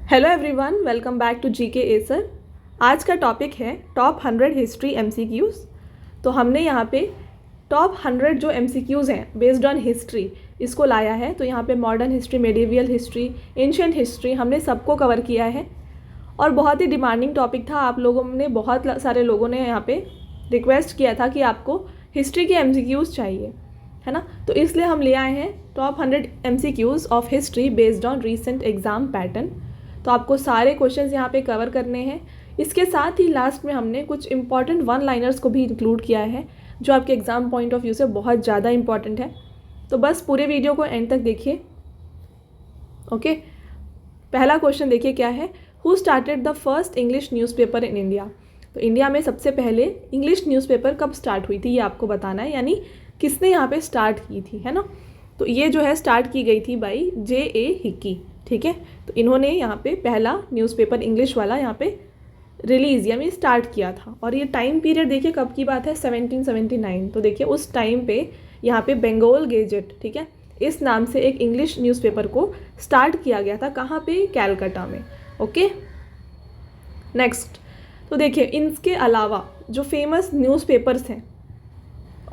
Hello everyone, welcome back to GK Acer. आज का topic है टॉप 100 हिस्ट्री एमसीक्यूज़। तो हमने यहाँ पे टॉप 100 जो एमसीक्यूज़ हैं बेस्ड ऑन हिस्ट्री इसको लाया है। तो यहाँ पे modern history, medieval history, ancient history हमने सबको कवर किया है और बहुत ही डिमांडिंग टॉपिक था। आप लोगों ने, बहुत सारे लोगों ने यहाँ पे रिक्वेस्ट किया था कि आपको हिस्ट्री के एमसीक्यूज़ चाहिए, है ना। तो इसलिए हम ले आए हैं top 100 MCQs of history based on recent exam pattern. तो आपको सारे क्वेश्चंस यहाँ पे कवर करने हैं। इसके साथ ही लास्ट में हमने कुछ इंपॉर्टेंट वन लाइनर्स को भी इंक्लूड किया है जो आपके एग्ज़ाम पॉइंट ऑफ व्यू से बहुत ज़्यादा इंपॉर्टेंट है। तो बस पूरे वीडियो को एंड तक देखिए। ओके, पहला क्वेश्चन देखिए क्या है। Who started the first English newspaper in India. तो इंडिया में सबसे पहले इंग्लिश न्यूज़पेपर कब स्टार्ट हुई थी ये आपको बताना है, यानी किसने यहाँ पे स्टार्ट की थी, है ना। तो ये जो है स्टार्ट की गई थी बाई J.A. हिकी, ठीक है। तो इन्होंने यहाँ पे पहला न्यूज़पेपर इंग्लिश वाला यहाँ पे रिलीज़ यानी स्टार्ट किया था। और ये टाइम पीरियड देखिए कब की बात है, 1779। तो देखिए उस टाइम पे यहाँ पे बंगाल गेजेट, ठीक है, इस नाम से एक इंग्लिश न्यूज़पेपर को स्टार्ट किया गया था। कहाँ पे? कैलकाटा में। Okay, next. तो देखिए इनके अलावा जो फेमस न्यूज़पेपर्स हैं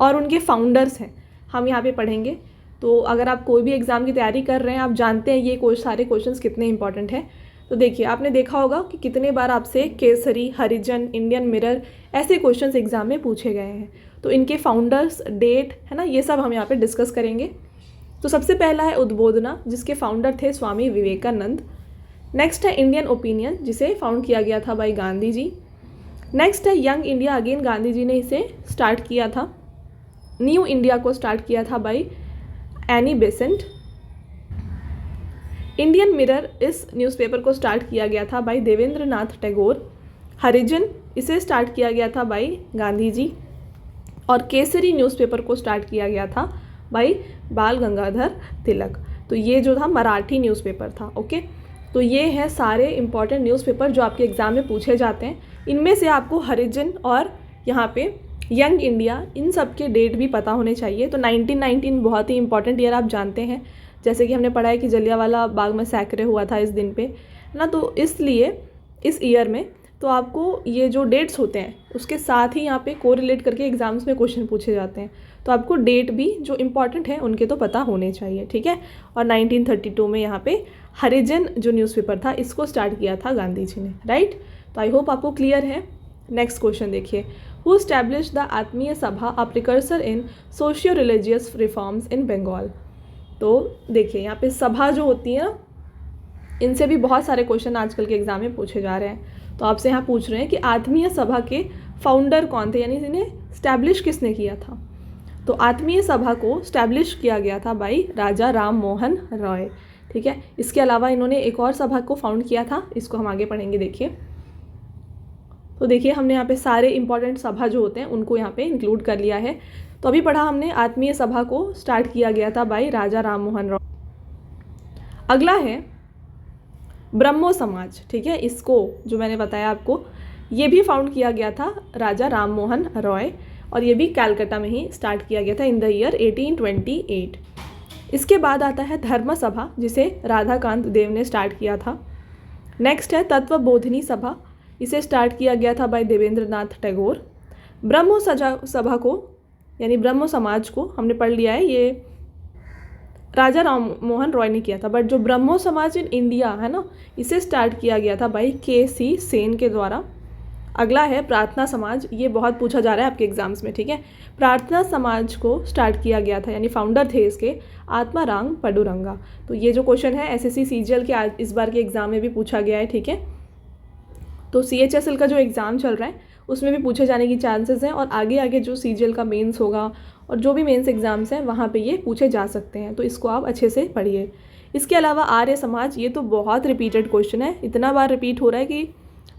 और उनके फाउंडर्स हैं हम यहाँ पे पढ़ेंगे। तो अगर आप कोई भी एग्ज़ाम की तैयारी कर रहे हैं, आप जानते हैं ये सारे क्वेश्चंस कितने इंपॉर्टेंट हैं। तो देखिए आपने देखा होगा कि कितने बार आपसे केसरी, हरिजन, इंडियन मिरर ऐसे क्वेश्चंस एग्ज़ाम में पूछे गए हैं। तो इनके फाउंडर्स, डेट, है ना, ये सब हम यहाँ पे डिस्कस करेंगे। तो सबसे पहला है उद्बोधना, जिसके फाउंडर थे स्वामी विवेकानंद। नेक्स्ट है इंडियन ओपिनियन, जिसे फाउंड किया गया था बाई गांधी जी। नेक्स्ट है young India, again Gandhi ji ने इसे स्टार्ट किया था। न्यू इंडिया को स्टार्ट किया था by Annie Besant. Indian mirror, इस न्यूज़पेपर को स्टार्ट किया गया था बाई देवेंद्र नाथ टैगोर। हरिजन, इसे स्टार्ट किया गया था बाई गांधी जी। और केसरी न्यूज़पेपर को स्टार्ट किया गया था बाई बाल गंगाधर तिलक। तो ये जो था मराठी न्यूज़पेपर था। ओके, तो ये है सारे इंपॉर्टेंट न्यूज़पेपर जो आपके एग्ज़ाम में पूछे जाते हैं। इनमें से आपको हरिजन और यहाँ पे यंग इंडिया, इन सब के डेट भी पता होने चाहिए। तो 1919 बहुत ही इंपॉर्टेंट ईयर आप जानते हैं, जैसे कि हमने पढ़ा है कि जलियांवाला बाग में सैकरे हुआ था इस दिन पे, है ना। तो इसलिए इस ईयर में तो आपको ये जो डेट्स होते हैं उसके साथ ही यहाँ पे कोरिलेट करके एग्जाम्स में क्वेश्चन पूछे जाते हैं। तो आपको डेट भी जो इंपॉर्टेंट है उनके तो पता होने चाहिए, ठीक है। और 1932 में यहाँ पे हरिजन जो न्यूज़पेपर था इसको स्टार्ट किया था गांधी जी ने, राइट। तो आई होप आपको क्लियर है। नेक्स्ट क्वेश्चन देखिए। Who establish the Atmiya Sabha, a precursor in socio religious reforms in Bengal. तो देखिए यहाँ पे सभा जो होती है ना, इनसे भी बहुत सारे क्वेश्चन आजकल के एग्जाम में पूछे जा रहे हैं। तो आपसे यहाँ पूछ रहे हैं कि आत्मीय सभा के फाउंडर कौन थे, यानी इन्हें स्टैब्लिश किसने किया था। तो आत्मीय सभा को स्टैब्लिश किया गया था बाई राजा राम मोहन रॉय, ठीक है। इसके अलावा इन्होंने एक और सभा को फाउंड किया था, इसको हम आगे पढ़ेंगे। देखिए तो देखिए हमने यहाँ पे सारे इंपॉर्टेंट सभा जो होते हैं उनको यहाँ पे इंक्लूड कर लिया है। तो अभी पढ़ा हमने आत्मीय सभा को स्टार्ट किया गया था बाई राजा राम मोहन रॉय। अगला है ब्रह्मो समाज, ठीक है। इसको जो मैंने बताया आपको, ये भी फाउंड किया गया था राजा राम मोहन रॉय और ये भी कैलकाटा में ही स्टार्ट किया गया था इन द ईयर 1828। इसके बाद आता है धर्म सभा, जिसे राधाकांत देव ने स्टार्ट किया था। नेक्स्ट है तत्वबोधिनी सभा, इसे स्टार्ट किया गया था बाय देवेंद्र नाथ टैगोर। ब्रह्मो सभा को यानी ब्रह्मो समाज को हमने पढ़ लिया है, ये राजा राम मोहन रॉय ने किया था। बट जो ब्रह्मो समाज इन इंडिया है ना, इसे स्टार्ट किया गया था बाई K.C. सेन के द्वारा। अगला है प्रार्थना समाज, ये बहुत पूछा जा रहा है आपके एग्जाम्स में, ठीक है। प्रार्थना समाज को स्टार्ट किया गया था, यानी फाउंडर थे इसके आत्माराम पडुरंगा। तो ये जो क्वेश्चन है SSC CGL के इस बार के एग्जाम में भी पूछा गया है, ठीक है। तो CHSL का जो एग्ज़ाम चल रहा है उसमें भी पूछे जाने की चांसेस हैं और आगे आगे जो CGL का मेंस होगा और जो भी मेंस एग्ज़ाम्स हैं वहाँ पे ये पूछे जा सकते हैं। तो इसको आप अच्छे से पढ़िए। इसके अलावा आर्य समाज, ये तो बहुत रिपीटेड क्वेश्चन है, इतना बार रिपीट हो रहा है कि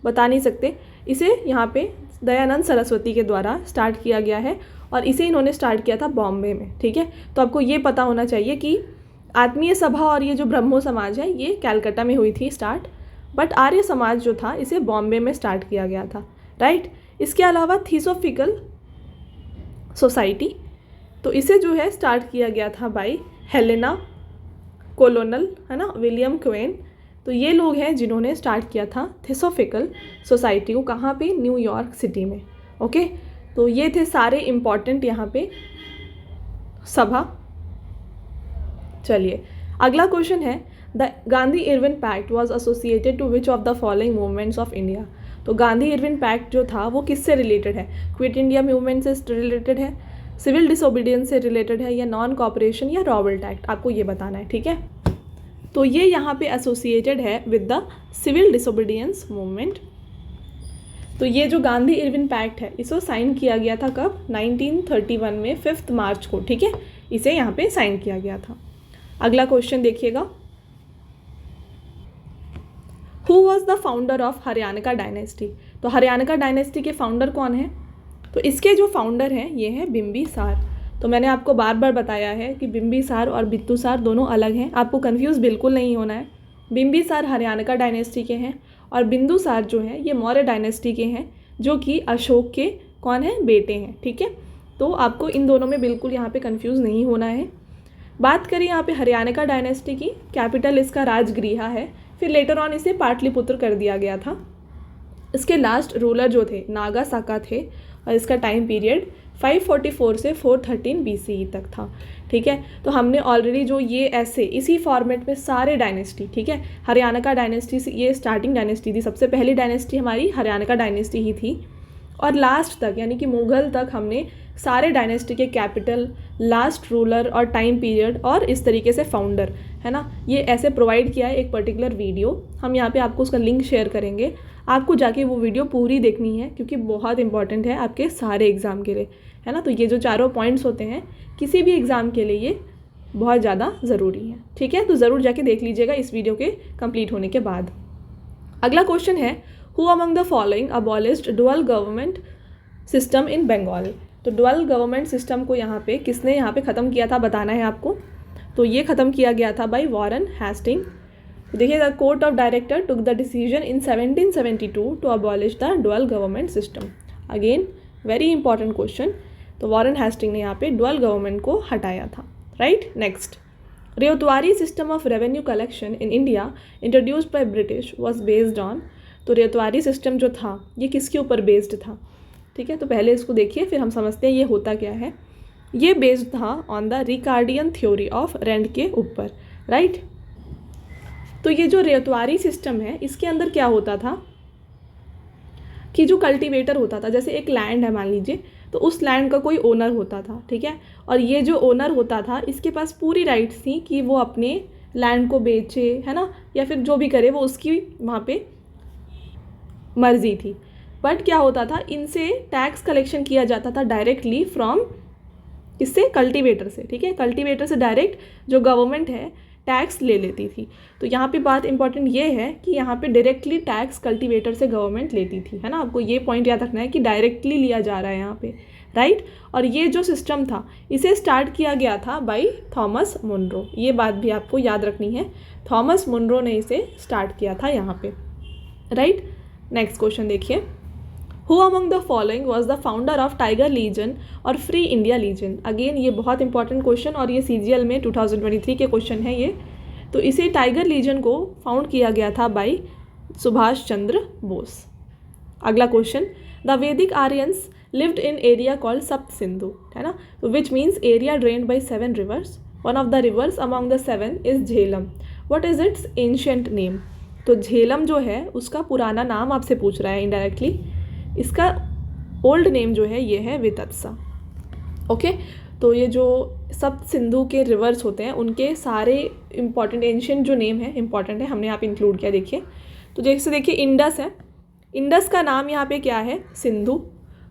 बता नहीं सकते। इसे यहाँ पे दयानंद सरस्वती के द्वारा स्टार्ट किया गया है और इसे इन्होंने स्टार्ट किया था बॉम्बे में, ठीक है। तो आपको ये पता होना चाहिए कि आत्मीय सभा और ये जो ब्रह्मो समाज है ये कैलकाटा में हुई थी स्टार्ट, बट आर्य समाज जो था इसे बॉम्बे में स्टार्ट किया गया था, राइट। इसके अलावा थियोसॉफिकल सोसाइटी, तो इसे जो है स्टार्ट किया गया था बाई हेलेना कोलोनल, है ना, विलियम क्वेन। तो ये लोग हैं जिन्होंने स्टार्ट किया था थियोसॉफिकल सोसाइटी को, कहाँ पे, न्यूयॉर्क सिटी में। ओके, तो ये थे सारे इम्पॉर्टेंट यहाँ पे सभा। चलिए अगला क्वेश्चन है, the Gandhi Irwin pact was associated to which of the following movements of India. तो गांधी इरविन पैक्ट जो था वो किससे रिलेटेड है? क्विट इंडिया मूवमेंट से रिलेटेड है, सिविल डिसोबीडियंस से रिलेटेड है, या नॉन कॉपरेशन या रॉबर्ट एक्ट, आपको ये बताना है। ठीक है, तो ये यहाँ पे एसोसिएटेड है with the civil disobedience movement. तो ये जो गांधी इरविन पैक्ट है इसको साइन किया गया था कब? 1931 में 5 मार्च को। ठीक है, इसे यहाँ पे साइन किया गया था। अगला क्वेश्चन देखिएगा, who was the founder of Haryana dynasty. तो हरियाणा डायनेस्टी के फाउंडर कौन है? तो इसके जो फाउंडर हैं ये हैं बिंबिसार। तो मैंने आपको बार बार बताया है कि बिंबिसार और बित्तुसार दोनों अलग हैं, आपको कंफ्यूज बिल्कुल नहीं होना है। बिंबिसार हरियाणा डायनेस्टी के हैं और बिंदुसार जो हैं ये मौर्य डायनेस्टी के हैं, जो कि अशोक के कौन है? बेटे हैं। ठीक है, तो आपको इन दोनों में बिल्कुल यहाँ पे कंफ्यूज नहीं होना है। बात करें यहाँ पे हरियाणा डायनेस्टी की, कैपिटल इसका राजगृह है, फिर लेटर ऑन इसे पाटलिपुत्र कर दिया गया था। इसके लास्ट रूलर जो थे नागा साका थे और इसका टाइम पीरियड 544 से 413 BCE तक था। ठीक है, तो हमने ऑलरेडी जो ये ऐसे इसी फॉर्मेट में सारे डायनेस्टी, ठीक है, हरियाणा का डायनेस्टी ये स्टार्टिंग डायनेस्टी थी, सबसे पहली डायनेस्टी हमारी हरियाणा का डायनेस्टी ही थी, और लास्ट तक यानी कि मुगल तक हमने सारे डायनेस्टी के कैपिटल, लास्ट रूलर और टाइम पीरियड और इस तरीके से फाउंडर, है ना, ये ऐसे प्रोवाइड किया है एक पर्टिकुलर वीडियो। हम यहाँ पे आपको उसका लिंक शेयर करेंगे, आपको जाके वो वीडियो पूरी देखनी है क्योंकि बहुत इंपॉर्टेंट है आपके सारे एग्ज़ाम के लिए, है ना। तो ये जो चारों पॉइंट्स होते हैं किसी भी एग्ज़ाम के लिए ये बहुत ज़्यादा ज़रूरी है। ठीक है, तो ज़रूर जाके देख लीजिएगा इस वीडियो के कंप्लीट होने के बाद। अगला क्वेश्चन है, who among the following abolished dual government system in Bengal. तो डुअल गवर्नमेंट सिस्टम को यहाँ पे किसने यहाँ पे ख़त्म किया था बताना है आपको। तो ये ख़त्म किया गया था बाय वॉरेन हेस्टिंग। देखिए, the court of director took the decision in 1772 to abolish the dual government system. Again very important question. तो वॉरेन हेस्टिंग ने यहाँ पे डुअल गवर्नमेंट को हटाया था। Right, next, ryotwari system of revenue collection in India introduced by British was based on. तो ryotwari system जो था ये किसके ऊपर बेस्ड था? ठीक है, तो पहले इसको देखिए फिर हम समझते हैं ये होता क्या है। ये बेस्ड था on the Ricardian theory of rent के ऊपर। राइट, तो ये जो रेतवारी सिस्टम है इसके अंदर क्या होता था कि जो कल्टीवेटर होता था, जैसे एक लैंड है मान लीजिए, तो उस लैंड का कोई ओनर होता था। ठीक है, और ये जो ओनर होता था इसके पास पूरी राइट्स थी कि वो अपने लैंड को बेचे, है ना, या फिर जो भी करे वो उसकी वहाँ पे मर्जी थी। बट क्या होता था, इनसे टैक्स कलेक्शन किया जाता था डायरेक्टली फ्रॉम इससे कल्टीवेटर से। ठीक है, कल्टीवेटर से डायरेक्ट जो गवर्नमेंट है टैक्स ले लेती थी। तो यहाँ पे बात इंपॉर्टेंट ये है कि यहाँ पे डायरेक्टली टैक्स कल्टीवेटर से गवर्नमेंट लेती थी, है ना। आपको ये पॉइंट याद रखना है कि डायरेक्टली लिया जा रहा है यहाँ पे। राइट, और ये जो सिस्टम था इसे स्टार्ट किया गया था बाय थॉमस मुनरो। ये बात भी आपको याद रखनी है, थॉमस मुनरो ने इसे स्टार्ट किया था यहाँ पे। राइट, नेक्स्ट क्वेश्चन देखिए, who among the following was the founder of tiger legion और फ्री इंडिया लीजन। अगेन ये बहुत इंपॉर्टेंट क्वेश्चन और ये CGL में 2023 के क्वेश्चन है ये। तो इसे टाइगर लीजन को फाउंड किया गया था बाय सुभाष चंद्र बोस। अगला question, the Vedic Aryans lived in area called Sapta Sindhu, है ना, तो which means area drained by 7 rivers. One of the rivers among the 7 is Jhelum. What is its ancient name. तो झेलम जो है उसका पुराना नाम आपसे पूछ रहा है इनडायरेक्टली, इसका ओल्ड नेम जो है ये है वितत्सा। ओके, तो ये जो सप्त सिंधु के रिवर्स होते हैं उनके सारे इंपॉर्टेंट एंशिएंट जो नेम है इंपॉर्टेंट है, हमने यहाँ पे इंक्लूड किया। देखिए, तो जैसे देखिए इंडस है, इंडस का नाम यहाँ पे क्या है? सिंधु।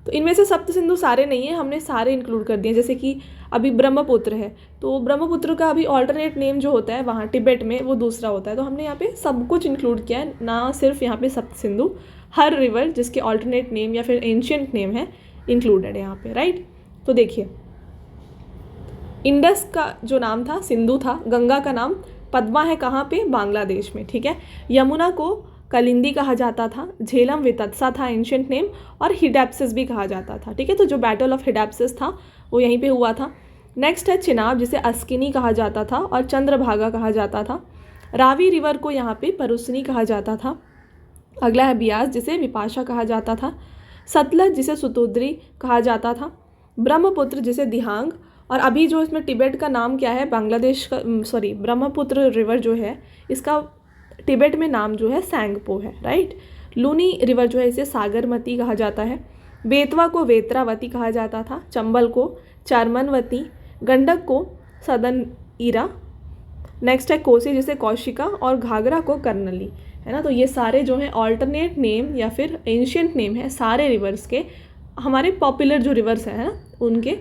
तो इनमें से सप्त सिंधु सारे नहीं है, हमने सारे इंक्लूड कर दिए। जैसे कि अभी ब्रह्मपुत्र है, तो ब्रह्मपुत्र का अभी ऑल्टरनेट नेम जो होता है वहाँ तिब्बत में वो दूसरा होता है। तो हमने यहाँ पे सब कुछ इंक्लूड किया है, ना सिर्फ यहाँ पे सप्त सिंधु, हर रिवर जिसके ऑल्टरनेट नेम या फिर एंशिएंट नेम है इंक्लूडेड है यहाँ पे। राइट, तो देखिए इंडस का जो नाम था सिंधु था, गंगा का नाम पद्मा है कहाँ पे? बांग्लादेश में। ठीक है, यमुना को कलिंदी कहा जाता था, झेलम वितत्सा था एंशिएंट नेम, और हिडैप्सिस भी कहा जाता था। ठीक है, तो जो बैटल ऑफ हिडैप्सिस था वो यहीं पे हुआ था। नेक्स्ट है चिनाब जिसे अस्किनी कहा जाता था और चंद्रभागा कहा जाता था। रावी रिवर को यहाँ पे परुसनी कहा जाता था। अगला है ब्यास, जिसे विपाशा कहा जाता था। सतलज, जिसे सुतुद्री कहा जाता था। ब्रह्मपुत्र, जिसे दिहांग, और अभी जो इसमें तिब्बत का नाम क्या है, बांग्लादेश का, ब्रह्मपुत्र रिवर जो है इसका तिब्बत में नाम जो है सैंगपो है, राइट। लूनी रिवर जो है इसे सागरमती कहा जाता है। बेतवा को वेत्रावती कहा जाता था। चंबल को चरमनवती, गंडक को सदनईरा, नेक्स्ट है कोसी, जिसे कौशिका, और घाघरा को कर्नली, है ना। तो ये सारे जो हैं ऑल्टरनेट नेम या फिर एंशियंट नेम है सारे रिवर्स के, हमारे पॉपुलर जो रिवर्स हैं, है ना, उनके।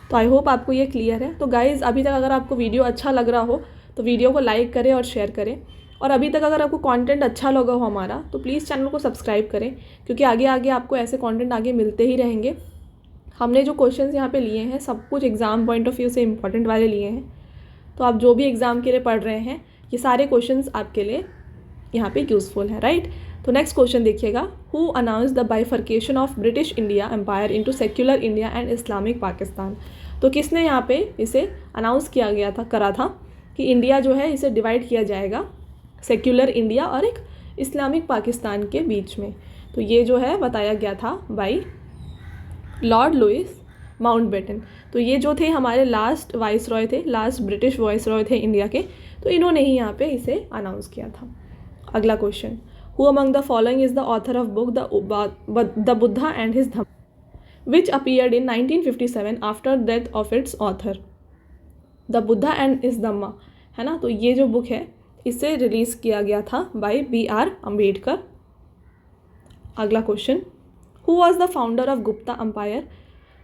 तो आई होप आपको ये क्लियर है। तो गाइज़, अभी तक अगर आपको वीडियो अच्छा लग रहा हो तो वीडियो को लाइक करें और शेयर करें, और अभी तक अगर आपको कंटेंट अच्छा लगा हो हमारा तो प्लीज़ चैनल को सब्सक्राइब करें, क्योंकि आगे आगे आपको ऐसे कंटेंट आगे मिलते ही रहेंगे। हमने जो क्वेश्चंस यहाँ पे लिए हैं सब कुछ एग्ज़ाम पॉइंट ऑफ व्यू से इंपॉर्टेंट वाले लिए हैं। तो आप जो भी एग्ज़ाम के लिए पढ़ रहे हैं ये सारे क्वेश्चंस आपके लिए यहाँ पे यूज़फुल है, राइट। तो नेक्स्ट क्वेश्चन देखिएगा, who announce the bifurcation of British India empire into secular India and Islamic Pakistan. तो किसने यहाँ पे इसे अनाउंस किया गया था, करा था कि इंडिया जो है इसे डिवाइड किया जाएगा सेक्युलर इंडिया और एक इस्लामिक पाकिस्तान के बीच में। तो ये जो है बताया गया था बाई लॉर्ड लुइस माउंटबेटन। तो ये जो थे हमारे लास्ट वाइस रॉय थे, लास्ट ब्रिटिश वाइस रॉय थे इंडिया के, तो इन्होंने ही यहाँ पे इसे अनाउंस किया था। अगला question, who among the following is the author of book the Buddha and his Dhamma which appeared in 1957 after death of its author. The Buddha and his Dhamma, है ना। तो ये जो बुक है इसे रिलीज़ किया गया था बाय B.R. अम्बेडकर। अगला question, who was the founder of Gupta empire.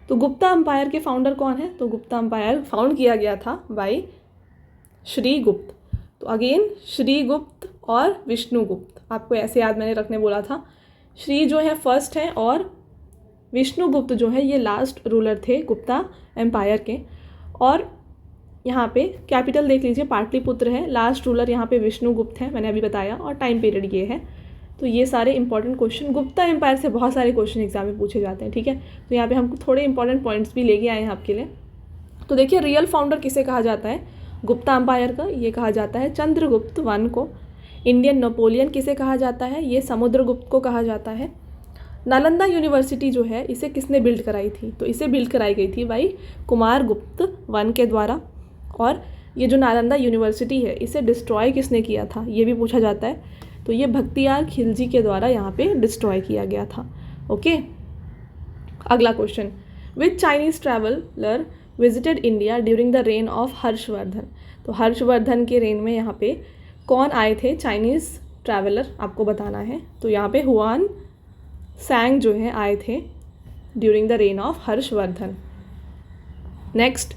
तो गुप्ता अम्पायर के फाउंडर कौन है, तो गुप्ता अम्पायर फाउंड किया गया था बाय श्रीगुप्त। तो अगेन श्रीगुप्त और विष्णुगुप्त, आपको ऐसे याद मैंने रखने बोला था। श्री जो है फर्स्ट है और विष्णुगुप्त जो है ये लास्ट रूलर थे गुप्ता एम्पायर के। और यहाँ पे कैपिटल देख लीजिए, पाटलिपुत्र है, लास्ट रूलर यहाँ पे विष्णुगुप्त है, मैंने अभी बताया, और टाइम पीरियड ये है। तो ये सारे इंपॉर्टेंट क्वेश्चन, गुप्ता एम्पायर से बहुत सारे क्वेश्चन एग्जाम में पूछे जाते हैं, ठीक है। तो यहाँ पे हम थोड़े इंपॉर्टेंट पॉइंट्स भी लेके आए हैं आपके लिए। तो देखिए, रियल फाउंडर किसे कहा जाता है गुप्ता एम्पायर का, ये कहा जाता है चंद्रगुप्त वन को। इंडियन नेपोलियन किसे कहा जाता है, ये समुद्रगुप्त को कहा जाता है। नालंदा यूनिवर्सिटी जो है इसे किसने बिल्ड कराई थी, तो इसे बिल्ड कराई गई थी भाई कुमारगुप्त वन के द्वारा। और ये जो नालंदा यूनिवर्सिटी है इसे डिस्ट्रॉय किसने किया था, ये भी पूछा जाता है। तो ये भक्तियार खिलजी के द्वारा यहाँ पे डिस्ट्रॉय किया गया था, ओके। अगला question, which Chinese traveller visited India during the reign of Harshvardhan. तो हर्षवर्धन के रेन में यहाँ पे कौन आए थे चाइनीज़ ट्रैवलर, आपको बताना है। तो यहाँ पे हुआन सैंग जो है आए थे during the reign of Harshavardhan. Next,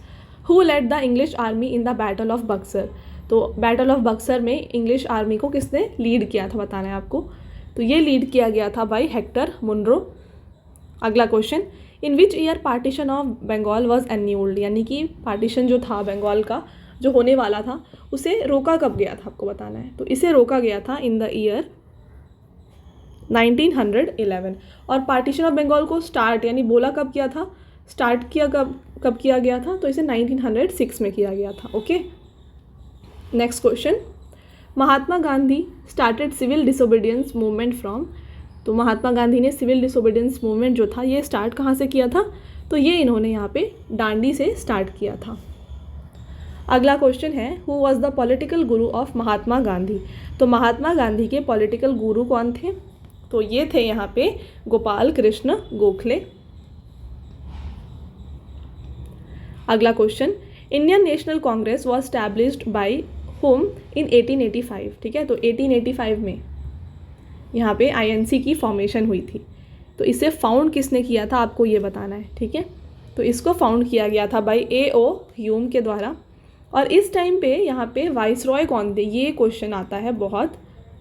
who led the English army in the battle of Buxar. तो बैटल ऑफ बक्सर में इंग्लिश आर्मी को किसने लीड किया था, बताना है आपको। तो ये लीड किया गया था बाय हेक्टर मुनरो। अगला question, in which year partition of Bengal was annulled. यानी कि पार्टीशन जो था बंगाल का जो होने वाला था उसे रोका कब गया था, आपको बताना है। तो इसे रोका गया था इन द ईयर 1911। और पार्टीशन ऑफ बंगाल को स्टार्ट यानी बोला कब किया था, स्टार्ट किया कब किया गया था, तो इसे 1906 में किया गया था, okay. Next question, Mahatma Gandhi started civil disobedience movement from. तो महात्मा गांधी ने सिविल डिसोबीडियंस मूवमेंट जो था ये स्टार्ट कहाँ से किया था, तो ये इन्होंने यहाँ पे डांडी से स्टार्ट किया था। अगला क्वेश्चन है, who was the political Guru of Mahatma Gandhi. तो महात्मा गांधी के पॉलिटिकल गुरु कौन थे, तो ये थे यहाँ पे गोपाल कृष्ण गोखले। अगला question, Indian National Congress was established bye home in 1885। ठीक है, तो 1885 में यहाँ पे आईएनसी की फॉर्मेशन हुई थी। तो इसे फाउंड किसने किया था, आपको ये बताना है, ठीक है। तो इसको फाउंड किया गया था बाय A.O. ह्यूम के द्वारा। और इस टाइम पे यहाँ पे वाइसरॉय कौन थे, ये क्वेश्चन आता है, बहुत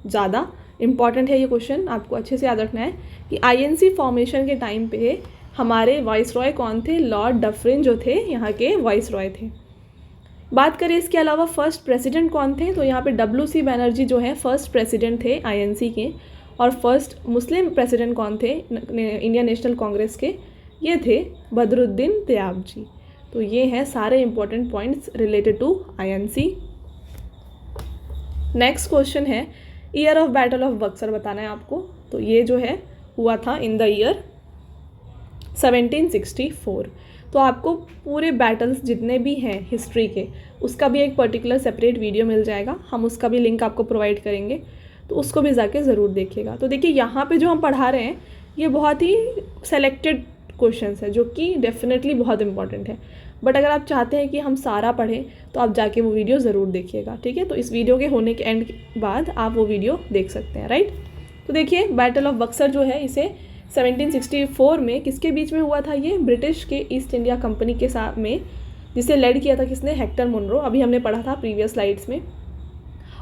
ज़्यादा इंपॉर्टेंट है ये क्वेश्चन, आपको अच्छे से याद रखना है कि आईएनसी फॉर्मेशन के टाइम पे हमारे वाइसरॉय कौन थे, लॉर्ड डफरिन जो थे यहाँ के वाइसरॉय थे। बात करें इसके अलावा फर्स्ट प्रेसिडेंट कौन थे, तो यहाँ पे W.C. बैनर्जी जो है फर्स्ट प्रेसिडेंट थे आईएनसी के। और फर्स्ट मुस्लिम प्रेसिडेंट कौन थे इंडियन नेशनल कांग्रेस के, ये थे बदरुद्दीन तयाब जी। तो ये हैं सारे important points related to INC. Next question है year of battle of Buxar बताना है आपको। तो ये जो है हुआ था इन द ईयर 1764। तो आपको पूरे बैटल्स जितने भी हैं हिस्ट्री के उसका भी एक पर्टिकुलर सेपरेट वीडियो मिल जाएगा, हम उसका भी लिंक आपको प्रोवाइड करेंगे, तो उसको भी जाके ज़रूर देखिएगा। तो देखिए यहाँ पे जो हम पढ़ा रहे हैं ये बहुत ही सेलेक्टेड क्वेश्चंस है जो कि डेफिनेटली बहुत इंपॉर्टेंट है, बट अगर आप चाहते हैं कि हम सारा पढ़ें तो आप जाके वो वीडियो ज़रूर देखिएगा, ठीक है। तो इस वीडियो के होने के एंड के बाद आप वो वीडियो देख सकते हैं, राइट। तो देखिए बैटल ऑफ बक्सर जो है इसे 1764 में किसके बीच में हुआ था, ये ब्रिटिश के ईस्ट इंडिया कंपनी के साथ में, जिसे लेड किया था किसने, हेक्टर मुनरो, अभी हमने पढ़ा था प्रीवियस स्लाइड्स में।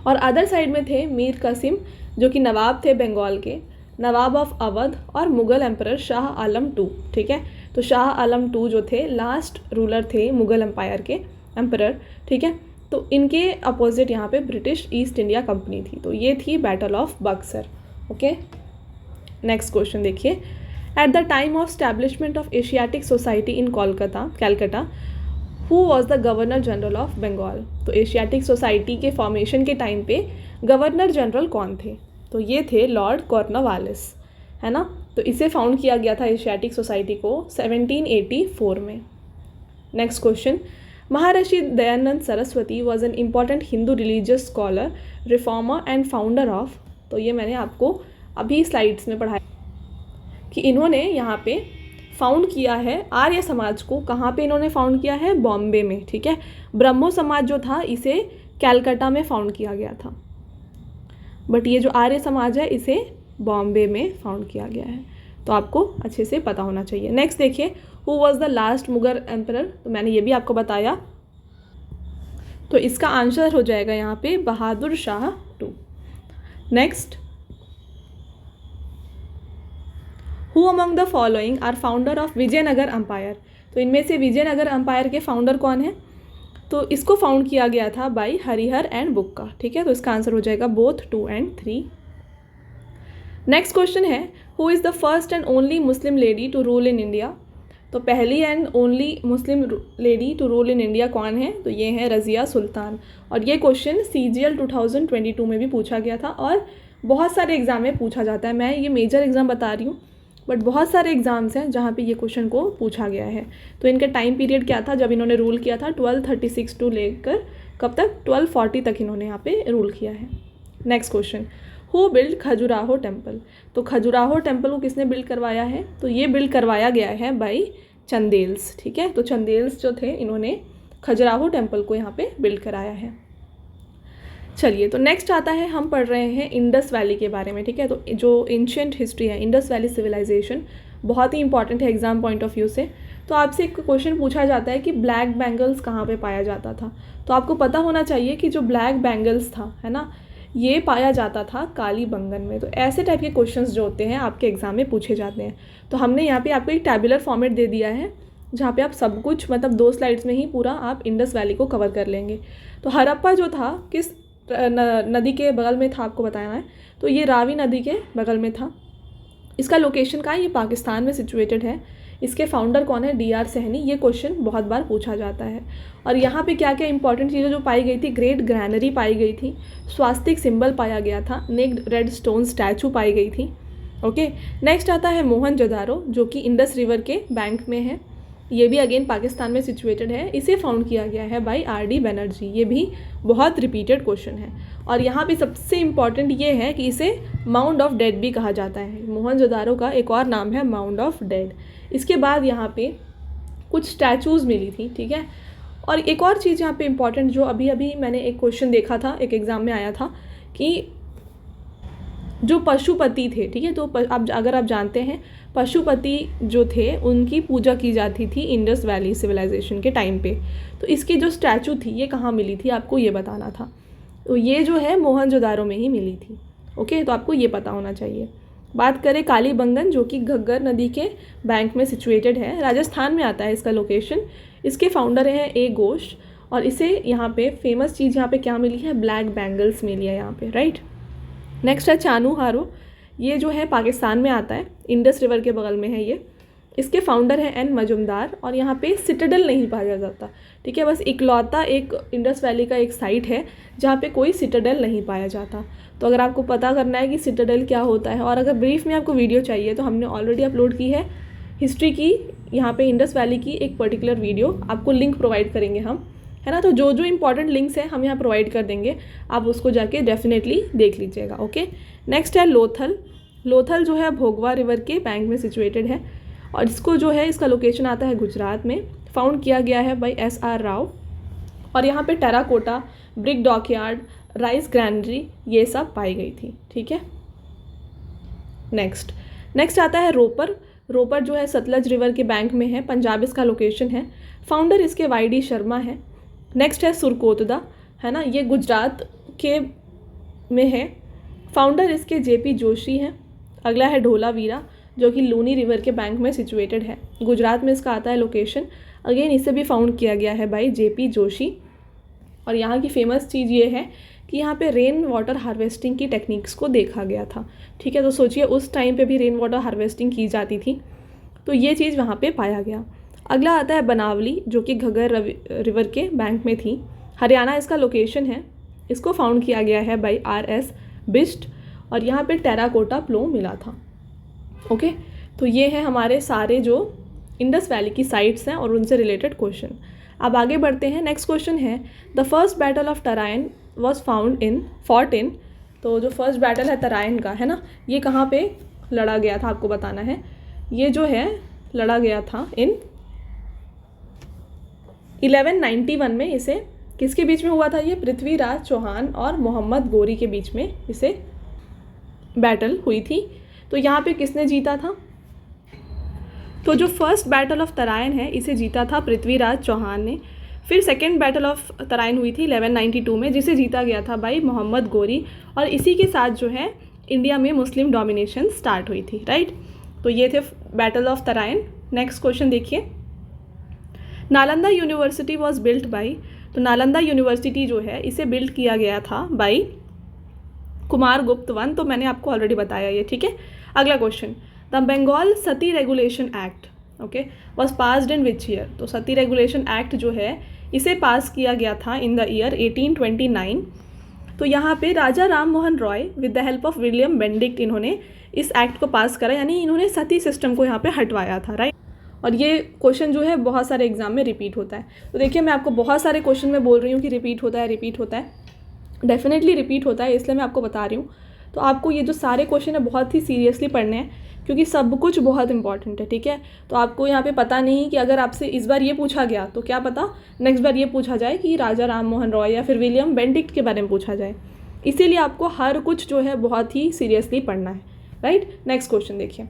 और अदर साइड में थे मीर कासिम जो कि नवाब थे बंगाल के, नवाब ऑफ अवध और मुग़ल एम्परर शाह आलम टू, ठीक है। तो शाह आलम टू जो थे लास्ट रूलर थे मुग़ल एम्पायर के एम्परर, ठीक है। तो इनके अपोजिट यहाँ पे ब्रिटिश ईस्ट इंडिया कंपनी थी। तो ये थी battle of Buxar, okay. Next question देखिए, at the time of establishment of Asiatic Society in Calcutta who was the governor general of Bengal. तो एशियाटिक सोसाइटी के फॉर्मेशन के टाइम पे गवर्नर जनरल कौन थे, तो ये थे लॉर्ड कॉर्नवालिस, है ना। तो इसे फाउंड किया गया था एशियाटिक सोसाइटी को 1784 में। Next question, Maharshi Dayanand Saraswati was an important Hindu religious scholar, reformer and founder of. तो ये मैंने आपको अभी स्लाइड्स में पढ़ाया कि इन्होंने यहाँ पे फाउंड किया है आर्य समाज को। कहाँ पे इन्होंने फाउंड किया है, बॉम्बे में, ठीक है। ब्रह्मो समाज जो था इसे कैलकाटा में फाउंड किया गया था, बट ये जो आर्य समाज है इसे बॉम्बे में फाउंड किया गया है। तो आपको अच्छे से पता होना चाहिए। नेक्स्ट देखिए, who was the last Mughal emperor. तो मैंने ये भी आपको बताया, तो इसका आंसर हो जाएगा यहाँ पे Bahadur Shah two. Next, who among the following are founder of Vijayanagar empire. तो इनमें से विजयनगर एम्पायर के फाउंडर कौन है, तो इसको फाउंड किया गया था बाय हरिहर एंड बुक्का, ठीक है। तो इसका आंसर हो जाएगा बोथ 2 and 3। नेक्स्ट क्वेश्चन है, who is the first and only Muslim lady to rule in India. तो पहली and only Muslim lady to rule in India कौन है, तो ये है रज़िया सुल्तान। और ये क्वेश्चन CGL 2022 में भी पूछा गया था और बहुत सारे एग्ज़ाम में पूछा जाता है। मैं ये मेजर एग्ज़ाम बता रही हूँ, बट बहुत सारे एग्ज़ाम्स हैं जहाँ पे ये क्वेश्चन को पूछा गया है। तो इनका टाइम पीरियड क्या था जब इन्होंने रूल किया था, 1236 टू लेकर कब तक, 1240 तक इन्होंने यहाँ पे रूल किया है। Next question, who build Khajuraho temple. तो खजुराहो टेम्पल को किसने बिल्ड करवाया है, तो ये बिल्ड करवाया गया है बाई चंदेल्स, ठीक है। तो चंदेल्स जो थे इन्होंने खजुराहो टेम्पल को यहाँ पे बिल्ड कराया है। चलिए, तो नेक्स्ट आता है, हम पढ़ रहे हैं इंडस वैली के बारे में, ठीक है। तो जो एंशिएंट हिस्ट्री है इंडस वैली सिविलाइजेशन बहुत ही इंपॉर्टेंट है एग्जाम पॉइंट ऑफ व्यू से। तो आपसे एक क्वेश्चन पूछा जाता है कि ब्लैक बैंगल्स कहाँ पे पाया जाता था। तो आपको पता होना चाहिए कि जो ब्लैक बैंगल्स था, है ना, ये पाया जाता था कालीबंगन में। तो ऐसे टाइप के क्वेश्चंस जो होते हैं आपके एग्जाम में पूछे जाते हैं। तो हमने यहाँ पे आपको एक टैबुलर फॉर्मेट दे दिया है जहाँ पे आप सब कुछ मतलब 2 स्लाइड्स में ही पूरा आप इंडस वैली को कवर कर लेंगे। तो हड़प्पा जो था किस नदी के बगल में था आपको बताना है, तो ये रावी नदी के बगल में था। इसका लोकेशन कहाँ है, ये पाकिस्तान में सिचुएटेड है। इसके फाउंडर कौन है, DR सहनी। ये क्वेश्चन बहुत बार पूछा जाता है। और यहाँ पे क्या क्या इंपॉर्टेंट चीज़ें जो पाई गई थी, ग्रेट ग्रैनरी पाई गई थी, स्वास्तिक सिंबल पाया गया था, नेक्ड रेड स्टोन स्टैचू पाई गई थी, ओके। नेक्स्ट आता है मोहनजोदारो जो कि इंडस रिवर के बैंक में है। ये भी अगेन पाकिस्तान में सिचुएटेड है। इसे फाउंड किया गया है बाय RD बनर्जी। ये भी बहुत रिपीटेड क्वेश्चन है। और यहाँ पे सबसे इम्पॉर्टेंट ये है कि इसे माउंड ऑफ डेड भी कहा जाता है। मोहनजोदारो का एक और नाम है माउंड ऑफ डेड। इसके बाद यहाँ पे कुछ स्टैचूज़ मिली थी, ठीक है। और एक और चीज़ यहाँ पे इम्पॉर्टेंट जो अभी अभी मैंने एक क्वेश्चन देखा था, एक एग्ज़ाम में आया था कि जो पशुपति थे, ठीक है, तो अगर आप जानते हैं पशुपति जो थे उनकी पूजा की जाती थी इंडस वैली सिविलाइजेशन के टाइम पे। तो इसकी जो स्टैचू थी ये कहाँ मिली थी आपको ये बताना था। तो ये जो है मोहनजोदारो में ही मिली थी, ओके। तो आपको ये पता होना चाहिए। बात करें कालीबंगन जो कि घग्गर नदी के बैंक में सिचुएटेड है, राजस्थान में आता है इसका लोकेशन। इसके फाउंडर हैं A घोष। और इसे यहाँ पे फेमस चीज़ यहाँ पे क्या मिली है, ब्लैक बैंगल्स मिली है यहाँ पे, राइट। नेक्स्ट है चानू हारो। ये जो है पाकिस्तान में आता है, इंडस रिवर के बगल में है ये। इसके फाउंडर हैं एन मजुमदार, और यहाँ पे सिटाडेल नहीं पाया जाता, ठीक है। बस इकलौता एक इंडस वैली का एक साइट है जहाँ पे कोई सिटाडेल नहीं पाया जाता। तो अगर आपको पता करना है कि सिटाडेल क्या होता है, और अगर ब्रीफ में आपको वीडियो चाहिए तो हमने ऑलरेडी अपलोड की है हिस्ट्री की, यहाँ पे इंडस वैली की एक पर्टिकुलर वीडियो, आपको लिंक प्रोवाइड करेंगे हम, है ना। तो जो जो इंपॉर्टेंट लिंक्स हैं हम यहाँ प्रोवाइड कर देंगे, आप उसको जाके डेफिनेटली देख लीजिएगा, ओके। नेक्स्ट है लोथल। लोथल जो है भोगवा रिवर के बैंक में सिचुएटेड है, और इसको जो है इसका लोकेशन आता है गुजरात में। फाउंड किया गया है बाय SR राव, और यहाँ पे टेराकोटा, ब्रिक डॉकयार्ड, राइस ग्रैंडरी ये सब पाई गई थी, ठीक है। नेक्स्ट आता है रोपर। रोपर जो है सतलज रिवर के बैंक में है, पंजाब इसका लोकेशन है। फाउंडर इसके YD शर्मा है। नेक्स्ट है सुरकोतदा, है ना, ये गुजरात के में है। फाउंडर इसके JP जोशी हैं। अगला है ढोलावीरा जो कि लूनी रिवर के बैंक में सिचुएटेड है, गुजरात में इसका आता है लोकेशन। अगेन इसे भी फाउंड किया गया है बाय JP जोशी। और यहाँ की फेमस चीज़ ये है कि यहाँ पे रेन वाटर हार्वेस्टिंग की टेक्निक्स को देखा गया था, ठीक है। तो सोचिए उस टाइम पे भी रेन वाटर हार्वेस्टिंग की जाती थी, तो ये चीज़ वहाँ पे पाया गया। अगला आता है बनावली जो कि घग्गर रिवर के बैंक में थी, हरियाणा इसका लोकेशन है। इसको फाउंड किया गया है बाय RS बिस्ट, और यहाँ पे टेराकोटा प्लो मिला था, ओके। तो ये है हमारे सारे जो इंडस वैली की साइट्स हैं और उनसे रिलेटेड क्वेश्चन। अब आगे बढ़ते हैं। नेक्स्ट क्वेश्चन है the first battle of Tarain was fought in. तो जो फर्स्ट बैटल है तराइन का, है ना, ये कहाँ पे लड़ा गया था आपको बताना है। ये जो है लड़ा गया था इन 1191 में। इसे किसके बीच में हुआ था? ये पृथ्वीराज चौहान और मोहम्मद गोरी के बीच में इसे बैटल हुई थी। तो यहाँ पे किसने जीता था? तो जो फर्स्ट बैटल ऑफ तराइन है इसे जीता था पृथ्वीराज चौहान ने। फिर सेकेंड बैटल ऑफ तराइन हुई थी 1192 में, जिसे जीता गया था भाई मोहम्मद गोरी, और इसी के साथ जो है इंडिया में मुस्लिम डोमिनेशन स्टार्ट हुई थी, राइट। तो ये थे battle of Tarain. Next question देखिए, Nalanda university was built by. तो नालंदा यूनिवर्सिटी जो है इसे बिल्ड किया गया था बाई कुमार गुप्त वन। तो मैंने आपको ऑलरेडी बताया ये, ठीक है। अगला question, the Bengal Sati regulation act, okay, was passed in which year. तो सती रेगुलेशन एक्ट जो है इसे पास किया गया था इन द ईयर 1829। तो यहाँ पे Raja Ram Mohan Roy with the help of William Bentinck इन्होंने इस एक्ट को पास करा, यानी इन्होंने सती सिस्टम को यहाँ पे हटवाया था, राइट। और ये क्वेश्चन जो है बहुत सारे एग्जाम में रिपीट होता है। तो देखिए मैं आपको बहुत सारे क्वेश्चन में बोल रही हूँ कि रिपीट होता है, डेफिनेटली रिपीट होता है, इसलिए मैं आपको बता रही हूँ। तो आपको ये जो सारे क्वेश्चन है बहुत ही सीरियसली पढ़ने हैं, क्योंकि सब कुछ बहुत इंपॉर्टेंट है, ठीक है। तो आपको यहाँ पे पता नहीं कि अगर आपसे इस बार ये पूछा गया तो क्या पता नेक्स्ट बार ये पूछा जाए कि राजा राम मोहन रॉय या फिर विलियम बेंडिक्ट के बारे में पूछा जाए। इसीलिए आपको हर कुछ जो है बहुत ही सीरियसली पढ़ना है, राइट। नेक्स्ट क्वेश्चन देखिए,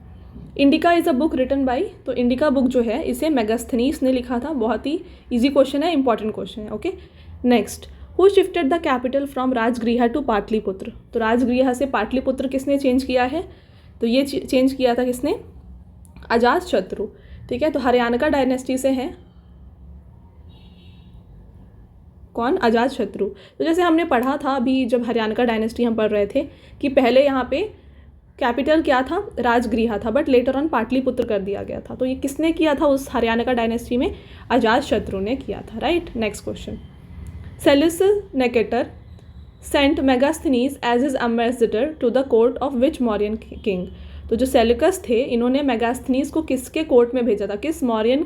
Indica is a book written by. तो इंडिका बुक जो है इसे मेगास्थनीस ने लिखा था। बहुत ही ईजी क्वेश्चन है, इंपॉर्टेंट क्वेश्चन है, okay. Next, who shifted the capital from Rajgriha to Pataliputra. तो राजगृह से पाटलिपुत्र किसने चेंज किया है? तो ये चेंज किया था किसने? अजात शत्रु, ठीक है। तो हरियाणा डायनेस्टी से है कौन? अजात शत्रु। तो जैसे हमने पढ़ा था अभी जब हरियाणा डायनेस्टी हम पढ़ रहे थे कि पहले यहाँ पे कैपिटल क्या था? राजगृह था, बट लेटर ऑन पाटलिपुत्र कर दिया गया था। तो ये किसने किया था उस हरियाणा का डायनेस्टी में? अजात शत्रु ने किया था, right. Next question, Seleucid Nicator sent Megasthenes as his ambassador to the court of which Mauryan king. तो जो सेल्यूकस थे इन्होंने मेगास्थनीज को किसके कोर्ट में भेजा था? किस मौर्यन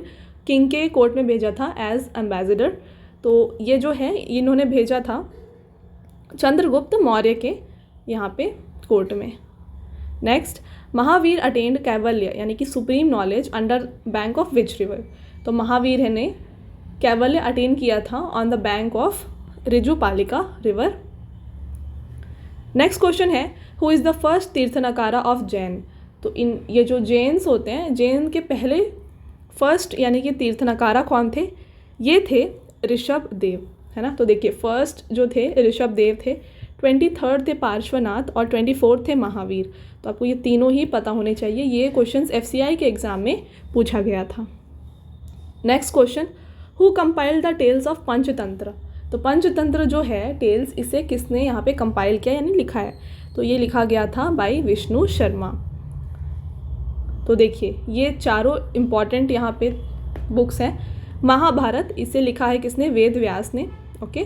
किंग के कोर्ट में भेजा था एज एम्बेसडर? तो ये जो है इन्होंने भेजा था चंद्रगुप्त मौर्य के यहाँ पे कोर्ट में। नेक्स्ट, महावीर अटेंड कैवल्य यानी कि supreme knowledge under bank of which river. तो महावीर ने कैवल्य अटेन किया था on the bank of Rijupalika river. Next question है, who is the first Tirthankara of Jain. तो ये जो जैन्स होते हैं, जैन के पहले फर्स्ट यानी कि तीर्थनकारा कौन थे? ये थे ऋषभ देव, है ना। तो देखिए फर्स्ट जो थे ऋषभ देव थे, 23rd थे पार्श्वनाथ और 24th थे महावीर। तो आपको ये तीनों ही पता होने चाहिए। ये क्वेश्चंस FCI के एग्ज़ाम में पूछा गया था। Next question, who compiled the tales of Panchatantra. तो पंचतंत्र जो है टेल्स, इसे किसने यहाँ पे कंपाइल किया यानी लिखा है? तो ये लिखा गया था बाय विष्णु शर्मा। तो देखिए ये चारों इम्पॉर्टेंट यहाँ पे बुक्स हैं। महाभारत इसे लिखा है किसने? वेद व्यास ने, ओके,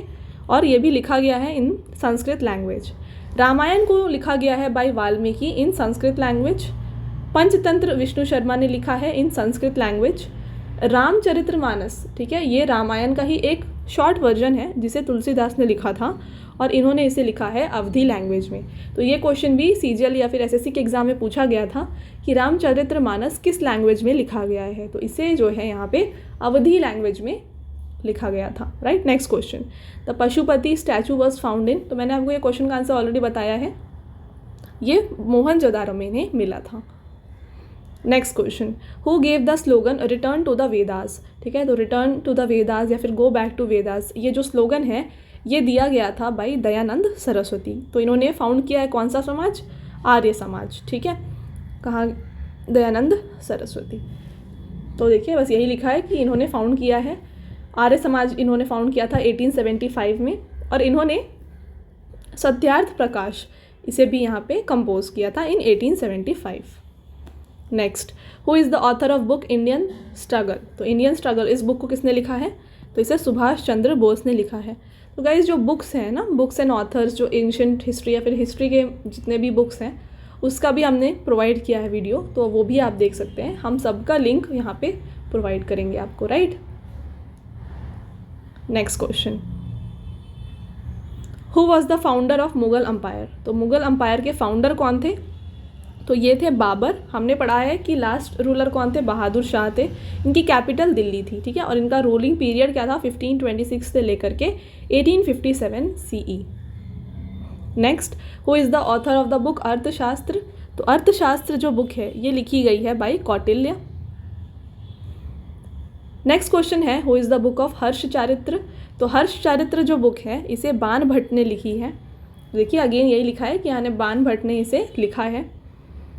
और ये भी लिखा गया है इन संस्कृत लैंग्वेज। रामायण को लिखा गया है बाय वाल्मीकि इन संस्कृत लैंग्वेज। पंचतंत्र विष्णु शर्मा ने लिखा है इन संस्कृत लैंग्वेज। रामचरितमानस, ठीक है, ये रामायण का ही एक शॉर्ट वर्जन है जिसे तुलसीदास ने लिखा था और इन्होंने इसे लिखा है अवधी लैंग्वेज में। तो ये क्वेश्चन भी सीजीएल या फिर एसएससी के एग्जाम में पूछा गया था कि रामचरितमानस किस लैंग्वेज में लिखा गया है, तो इसे जो है यहाँ पे अवधी लैंग्वेज में लिखा गया था, right. Next question, the Pashupati statue was found in, तो मैंने आपको ये क्वेश्चन का आंसर ऑलरेडी बताया है, ये मोहनजोदारो में इन्हें मिला था। Next question, who gave the slogan return to the Vedas, ठीक है, तो रिटर्न टू द वेदास या फिर गो बैक टू वेदास, ये जो स्लोगन है ये दिया गया था भाई दयानंद सरस्वती। तो इन्होंने फाउंड किया है कौन सा समाज? आर्य समाज, ठीक है, कहाँ? दयानंद सरस्वती। तो देखिए बस यही लिखा है कि इन्होंने फाउंड किया है आर्य समाज, इन्होंने फाउंड किया था 1875 में, और इन्होंने सत्यार्थ प्रकाश इसे भी यहाँ पे कंपोज किया था इन 1875। Next, who is the author of book Indian struggle, तो इंडियन स्ट्रगल इस बुक को किसने लिखा है? तो इसे सुभाष चंद्र बोस ने लिखा है। तो गाइस जो बुक्स हैं ना, बुक्स एंड ऑथर्स, जो एंशिएंट हिस्ट्री या फिर हिस्ट्री के जितने भी बुक्स हैं उसका भी हमने प्रोवाइड किया है वीडियो, तो वो भी आप देख सकते हैं, हम सबका लिंक यहाँ पे प्रोवाइड करेंगे आपको, right. Next question, who was the founder of Mughal empire, तो मुगल अम्पायर के फाउंडर कौन थे? तो ये थे बाबर। हमने पढ़ा है कि लास्ट रूलर कौन थे? बहादुर शाह थे। इनकी कैपिटल दिल्ली थी, ठीक है, और इनका रूलिंग पीरियड क्या था? 1526 से लेकर के 1857 CE। Next, who is the author of the book अर्थशास्त्र, तो अर्थशास्त्र जो बुक है ये लिखी गई है बाय कौटिल्य। नेक्स्ट क्वेश्चन है, who is the book of Harshacharitra, तो हर्षचारित्र जो बुक है इसे बाण भट्ट ने लिखी है। देखिए अगेन यही लिखा है कि यानी बाण भट्ट ने इसे लिखा है।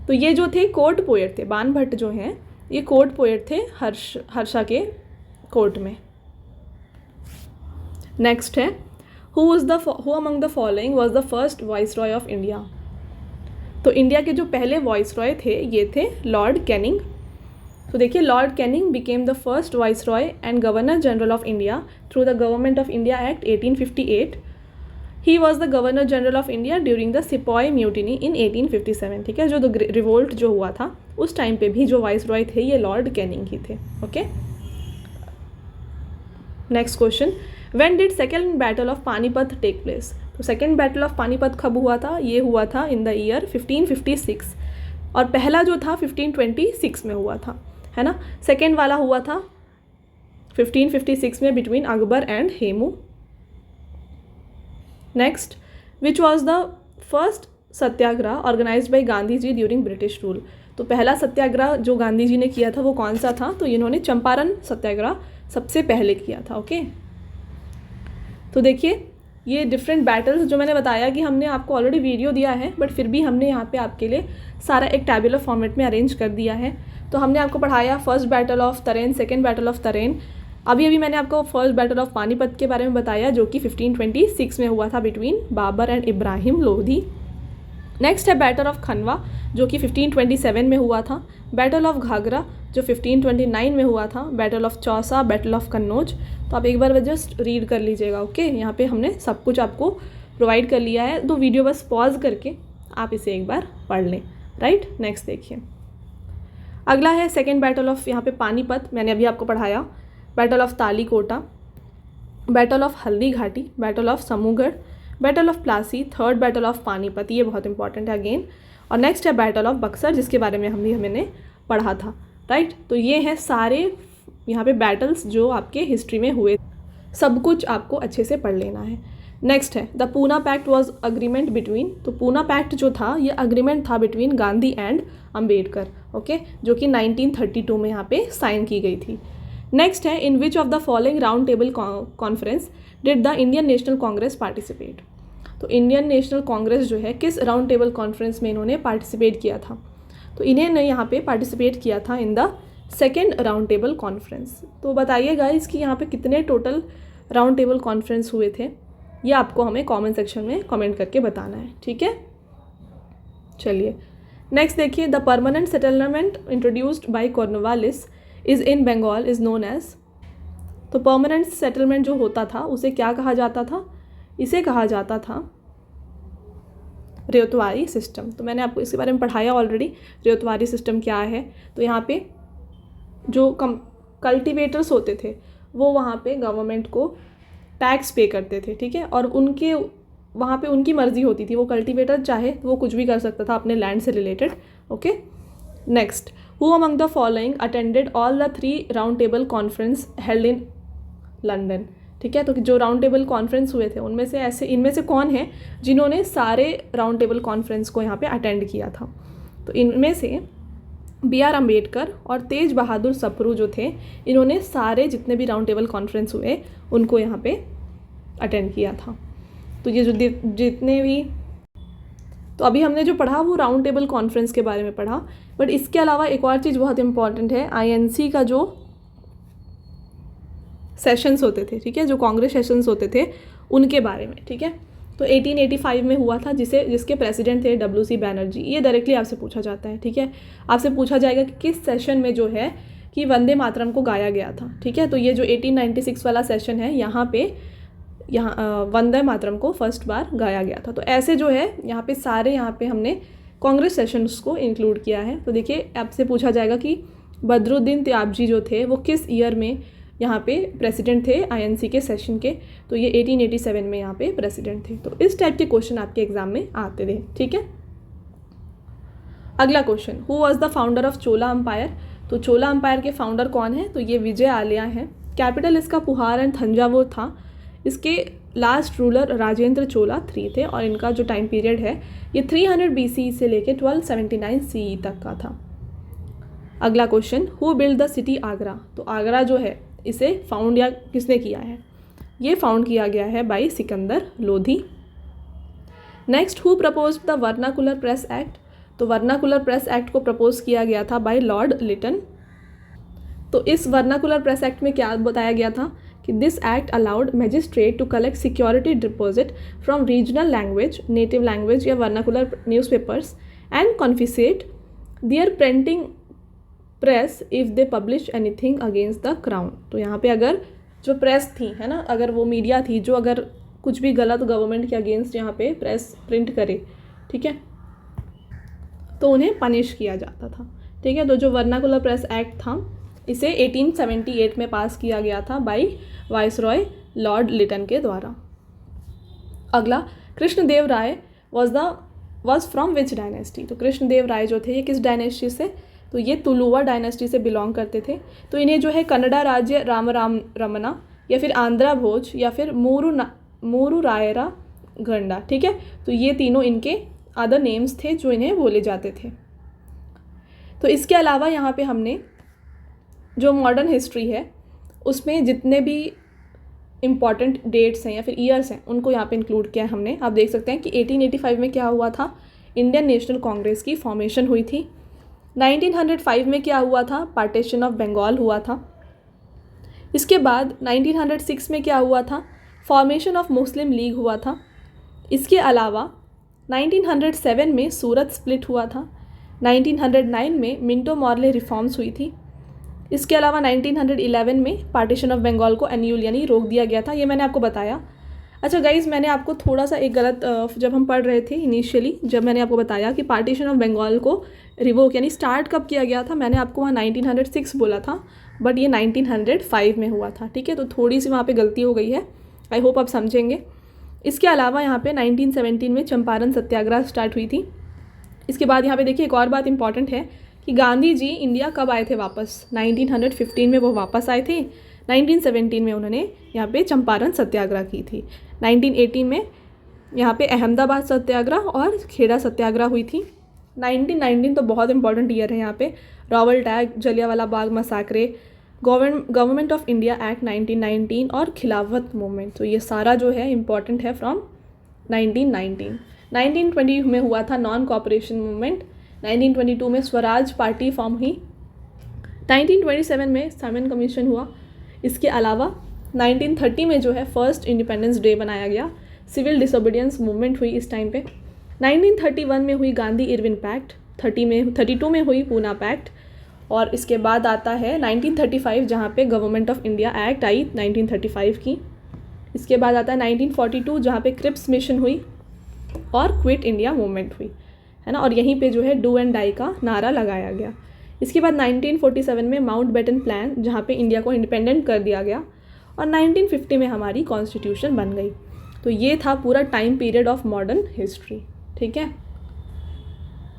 तो ये जो थे कोर्ट पोएट थे, बाण भट्ट जो हैं ये कोर्ट पोएट थे हर्षा के कोर्ट में। नेक्स्ट है, who among the following was the first viceroy of India, तो इंडिया के जो पहले वाइसरॉय थे ये थे लॉर्ड कैनिंग। तो देखिए Lord Canning became the first viceroy and governor general of India through the government of India act 1858। He was the governor general of India during the sepoy mutiny in 1857, ठीक है, जो revolt जो हुआ था उस time पे भी जो वाइसरॉय थे ये लॉर्ड कैनिंग ही थे, okay. Next question, when did second battle of Panipat take place, तो सेकेंड बैटल ऑफ पानीपत कब हुआ था? ये हुआ था इन द ईयर 1556, और पहला जो था 1526 में हुआ था, है ना। सेकेंड वाला हुआ था 1556 में between Akbar and Hemu. Next, which was the first satyagraha organised by Gandhi ji during British rule, तो पहला सत्याग्रह जो गांधी जी ने किया था वो कौन सा था? तो इन्होंने चंपारण सत्याग्रह सबसे पहले किया था, ओके। तो देखिए ये डिफरेंट बैटल्स जो मैंने बताया कि हमने आपको ऑलरेडी वीडियो दिया है, बट फिर भी हमने यहाँ पे आपके लिए सारा एक टैबुलर फॉर्मेट में अरेंज कर दिया है। तो हमने आपको पढ़ाया फर्स्ट बैटल ऑफ तरेन, सेकेंड बैटल ऑफ तरेन, अभी मैंने आपको फर्स्ट बैटल ऑफ पानीपत के बारे में बताया जो कि 1526 में हुआ था between Babur and Ibrahim Lodhi. Next है बैटल ऑफ खनवा जो कि 1527 में हुआ था, बैटल ऑफ घाघरा जो 1529 में हुआ था, battle of Chausa, battle of Kannauj. तो आप एक बार जस्ट रीड कर लीजिएगा, ओके। यहाँ पे हमने सब कुछ आपको प्रोवाइड कर लिया है, तो वीडियो बस पॉज करके आप इसे एक बार पढ़ लें, राइट। नेक्स्ट देखिए, अगला है सेकेंड बैटल ऑफ यहाँ पे पानीपत, मैंने अभी आपको पढ़ाया, battle of Talikota, battle of Haldi Ghati, battle of Samugarh, battle of Plassey, third battle of Panipat, ये बहुत इंपॉर्टेंट है अगेन, और नेक्स्ट है बैटल ऑफ बक्सर जिसके बारे में हमने पढ़ा था, राइट। तो ये हैं सारे यहाँ पे बैटल्स जो आपके हिस्ट्री में हुए, सब कुछ आपको अच्छे से पढ़ लेना है। नेक्स्ट है the Poona pact was agreement between, तो पूना पैक्ट जो था ये अग्रीमेंट था between Gandhi and Ambedkar, okay, जो कि 1932 में यहाँ पे साइन की गई थी। नेक्स्ट है in which of the following round table conference did the Indian National Congress participate, तो इंडियन नेशनल कांग्रेस जो है किस राउंड टेबल कॉन्फ्रेंस में इन्होंने पार्टिसिपेट किया था, तो इन्हें यहाँ पे पार्टिसिपेट किया था in the second round table conference. तो बताइए गाइस कि यहाँ पे कितने टोटल राउंड टेबल कॉन्फ्रेंस हुए थे, ये आपको हमें कमेंट सेक्शन में कमेंट करके बताना है, ठीक है। चलिए नेक्स्ट देखिए, the permanent settlement introduced by Cornwallis is in Bengal is known as. तो परमानेंट सेटलमेंट जो होता था उसे क्या कहा जाता था? इसे कहा जाता था रेतवारी सिस्टम। तो मैंने आपको इसके बारे में पढ़ाया ऑलरेडी, रेतवारी सिस्टम क्या है। तो यहाँ पे जो कल्टीवेटर्स होते थे वो वहाँ पे गवर्नमेंट को टैक्स पे करते थे, ठीक है, और उनके वहाँ पे उनकी मर्जी होती थी, वो कल्टीवेटर चाहे वो कुछ भी कर सकता था अपने लैंड से related. Okay, next, who among the following attended all the 3 round table conference held in London. ठीक है, तो जो राउंड टेबल कॉन्फ्रेंस हुए थे उनमें से इनमें से कौन है जिन्होंने सारे राउंड टेबल कॉन्फ्रेंस को यहाँ पे अटेंड किया था? तो इनमें से B.R. अम्बेडकर और तेज बहादुर सप्रू जो थे, इन्होंने सारे जितने भी राउंड टेबल कॉन्फ्रेंस हुए उनको यहाँ पे अटेंड किया था। तो ये जो जितने भी, तो अभी हमने जो पढ़ा वो राउंड टेबल कॉन्फ्रेंस के बारे में पढ़ा, बट इसके अलावा एक और चीज़ बहुत इंपॉर्टेंट है, INC का जो सेशंस होते थे, ठीक है, जो कांग्रेस सेशंस होते थे उनके बारे में। ठीक है, तो 1885 में हुआ था, जिसके प्रेसिडेंट थे WC बैनर्जी। ये डायरेक्टली आपसे पूछा जाता है। ठीक है, आपसे पूछा जाएगा कि किस सेशन में जो है कि वंदे मातरम को गाया गया था। ठीक है, तो ये जो 1896 वाला सेशन है यहाँ वंदे मातरम को फर्स्ट बार गाया गया था। तो ऐसे जो है यहाँ पे हमने कांग्रेस सेशंस को इंक्लूड किया है। तो देखिए, आपसे पूछा जाएगा कि बदरुद्दीन त्याबजी जो थे वो किस ईयर में यहाँ पे प्रेसिडेंट थे INC के सेशन के? तो ये 1887 में यहाँ पे प्रेसिडेंट थे। तो इस टाइप के क्वेश्चन आपके एग्जाम में आते थे। ठीक है, अगला question, who was the founder of Chola empire? तो चोला अम्पायर के फाउंडर कौन है? तो ये विजय आलिया हैं। कैपिटल इसका पुहार एंड थंजावुर था। इसके लास्ट रूलर राजेंद्र चोला 3 थे और इनका जो टाइम पीरियड है ये 300 BC से लेके 1279 CE तक का था। अगला question, who build the city Agra? तो आगरा जो है इसे फाउंड या किसने किया है? ये फाउंड किया गया है by Sikandar Lodhi. Next, who proposed the vernacular press act? तो वर्नाकुलर प्रेस एक्ट को प्रपोज किया गया था बाय लॉर्ड लिटन। तो इस वर्नाकुलर प्रेस एक्ट में क्या बताया गया था कि this act allowed magistrate to collect security deposit from regional language, native language या vernacular newspapers and confiscate their printing press if they publish anything against the crown. तो यहाँ पे अगर जो प्रेस थी, है ना, अगर वो मीडिया थी जो अगर कुछ भी गलत गवर्नमेंट के अगेंस्ट यहाँ पे प्रेस प्रिंट करे, ठीक है, तो उन्हें पनिश किया जाता था। ठीक है, तो जो वर्नाकुलर प्रेस एक्ट था इसे 1878 में पास किया गया था बाय वाइसरॉय लॉर्ड लिटन के द्वारा। अगला, कृष्णदेव राय वॉज फ्रॉम विच डायनेस्टी? तो कृष्णदेव राय जो थे ये किस डायनेस्टी से? तो ये तुलुवा डायनेस्टी से बिलोंग करते थे। तो इन्हें जो है कन्नड़ा राज्य रमना या फिर आंध्रा भोज या फिर मूरू रायरा गंडा, ठीक है, तो ये तीनों इनके अदर नेम्स थे जो इन्हें बोले जाते थे। तो इसके अलावा यहाँ पे हमने जो मॉडर्न हिस्ट्री है उसमें जितने भी इम्पॉर्टेंट डेट्स हैं या फिर ईयर्स हैं उनको यहाँ पे इंक्लूड किया है हमने। आप देख सकते हैं कि 1885 में क्या हुआ था, इंडियन नेशनल कांग्रेस की फॉर्मेशन हुई थी। 1905 में क्या हुआ था, पार्टीशन ऑफ बंगाल हुआ था। इसके बाद 1906 में क्या हुआ था, फॉर्मेशन ऑफ मुस्लिम लीग हुआ था। इसके अलावा 1907 में सूरत स्प्लिट हुआ था। 1909 में मिंटो मॉर्ले रिफॉर्म्स हुई थी। इसके अलावा 1911 में पार्टीशन ऑफ बंगाल को एन्यूल यानी रोक दिया गया था, ये मैंने आपको बताया। अच्छा गाइज, मैंने आपको थोड़ा सा एक गलत, जब हम पढ़ रहे थे इनिशियली, जब मैंने आपको बताया कि पार्टीशन ऑफ बंगाल को रिवोक यानी स्टार्ट कब किया गया था, मैंने आपको वहाँ 1906 बोला था, बट ये 1905 में हुआ था। ठीक है, तो थोड़ी सी वहाँ पे गलती हो गई है, आई होप आप समझेंगे। इसके अलावा यहाँ पे 1917 में चंपारण सत्याग्रह स्टार्ट हुई थी। इसके बाद यहाँ पे देखिए एक और बात इंपॉर्टेंट है कि गांधी जी इंडिया कब आए थे वापस, 1915 में वो वापस आए थे। 1917 में उन्होंने यहाँ पे चंपारण सत्याग्रह की थी। 1918 में यहाँ पे अहमदाबाद सत्याग्रह और खेड़ा सत्याग्रह हुई थी। 1919 तो बहुत इंपॉर्टेंट ईयर है यहाँ पे, Robert act, Jallianwala Bagh massacre, government of India act 1919 और खिलाफत मूवमेंट। तो ये सारा जो है इम्पॉर्टेंट है फ्रॉम 1919। 1920 में हुआ था नॉन कॉपरेशन मूवमेंट। 1922 में स्वराज पार्टी फॉर्म हुई। 1927 में साइमन कमीशन हुआ। इसके अलावा 1930 में जो है फर्स्ट इंडिपेंडेंस डे बनाया गया। सिविल डिसोबीडियंस मूवमेंट हुई इस टाइम पे। 1931 में हुई गांधी इरविन पैक्ट। 32 में हुई पूना पैक्ट। और इसके बाद आता है 1935 जहाँ पे गवर्नमेंट ऑफ इंडिया एक्ट आई 1935 की। इसके बाद आता है 1942 जहाँ पे क्रिप्स मिशन हुई और क्विट इंडिया मूवमेंट हुई, है ना। और यहीं पे जो है डू एंड डाई का नारा लगाया गया। इसके बाद 1947 में माउंटबेटन प्लान जहाँ पे इंडिया को इंडिपेंडेंट कर दिया गया और 1950 में हमारी कॉन्स्टिट्यूशन बन गई। तो ये था पूरा time period of modern history, ठीक है।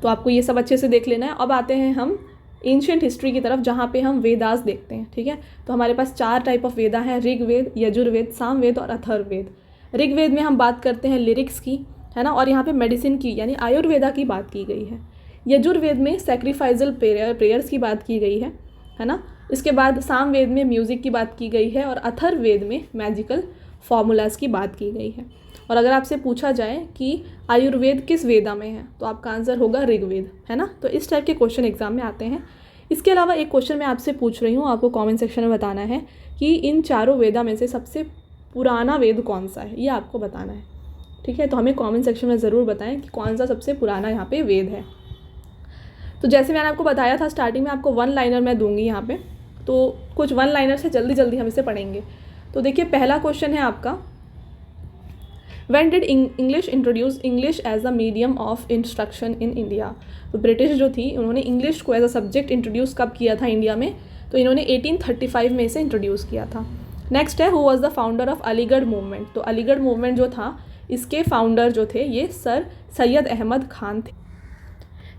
तो आपको ये सब अच्छे से देख लेना है। अब आते हैं हम एंशिएंट हिस्ट्री की तरफ जहाँ पे हम वेदास देखते हैं, ठीक है। तो हमारे पास 4 टाइप ऑफ वेदा हैं, ऋग्वेद, यजुर्वेद, सामवेद और अथर्ववेद। ऋग्वेद में हम बात करते हैं लिरिक्स की, है ना, और यहाँ पे मेडिसिन की यानी आयुर्वेदा की बात की गई है। यजुर्वेद में सैक्रिफाइजल प्रेयर्स की बात की गई है ना। इसके बाद सामवेद में म्यूज़िक की बात की गई है और अथर्ववेद में मैजिकल फार्मूलाज की बात की गई है। और अगर आपसे पूछा जाए कि आयुर्वेद किस वेदा में है तो आपका आंसर होगा ऋग्वेद, है ना। तो इस टाइप के क्वेश्चन एग्जाम में आते हैं। इसके अलावा एक क्वेश्चन मैं आपसे पूछ रही हूँ, आपको कमेंट सेक्शन में बताना है कि इन चारों वेदा में से सबसे पुराना वेद कौन सा है, ये आपको बताना है, ठीक है। तो हमें कमेंट सेक्शन में ज़रूर बताएं कि कौन सा सबसे पुराना यहाँ पे वेद है। तो जैसे मैंने आपको बताया था स्टार्टिंग में, आपको 1 लाइनर मैं दूंगी यहाँ पे, तो कुछ 1 लाइनर से जल्दी हम इसे पढ़ेंगे। तो देखिए पहला क्वेश्चन है आपका, When did English introduce English as a medium of instruction in India? तो ब्रिटिश जो थी उन्होंने इंग्लिश को एज अ सब्जेक्ट इंट्रोड्यूस कब किया था इंडिया में, तो इन्होंने 1835 में इसे इंट्रोड्यूस किया था। नेक्स्ट है who was the founder of Aligarh movement. तो अलीगढ़ मूवमेंट जो था इसके फाउंडर जो थे ये सर सैयद अहमद खान थे।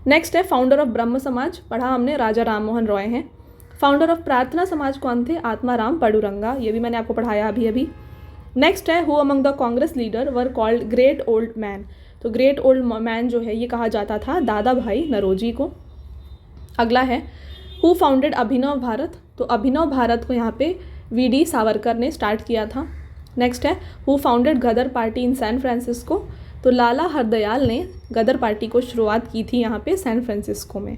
नेक्स्ट है फाउंडर ऑफ ब्रह्म समाज, पढ़ा हमने, राजा राम मोहन रॉय हैं। फाउंडर ऑफ प्रार्थना समाज कौन थे, आत्माराम पडुरंगा, ये भी मैंने आपको पढ़ाया अभी। नेक्स्ट है who among the Congress leader were called great old man. तो ग्रेट ओल्ड मैन जो है ये कहा जाता था दादा भाई नरोजी को। अगला है हु फाउंडेड अभिनव भारत। तो अभिनव भारत को यहाँ पे वी.डी. सावरकर ने स्टार्ट किया था। नेक्स्ट है who founded Ghadar party in San Francisco. तो लाला हरदयाल ने गदर पार्टी को शुरुआत की थी यहाँ पे सैन फ्रांसिस्को में।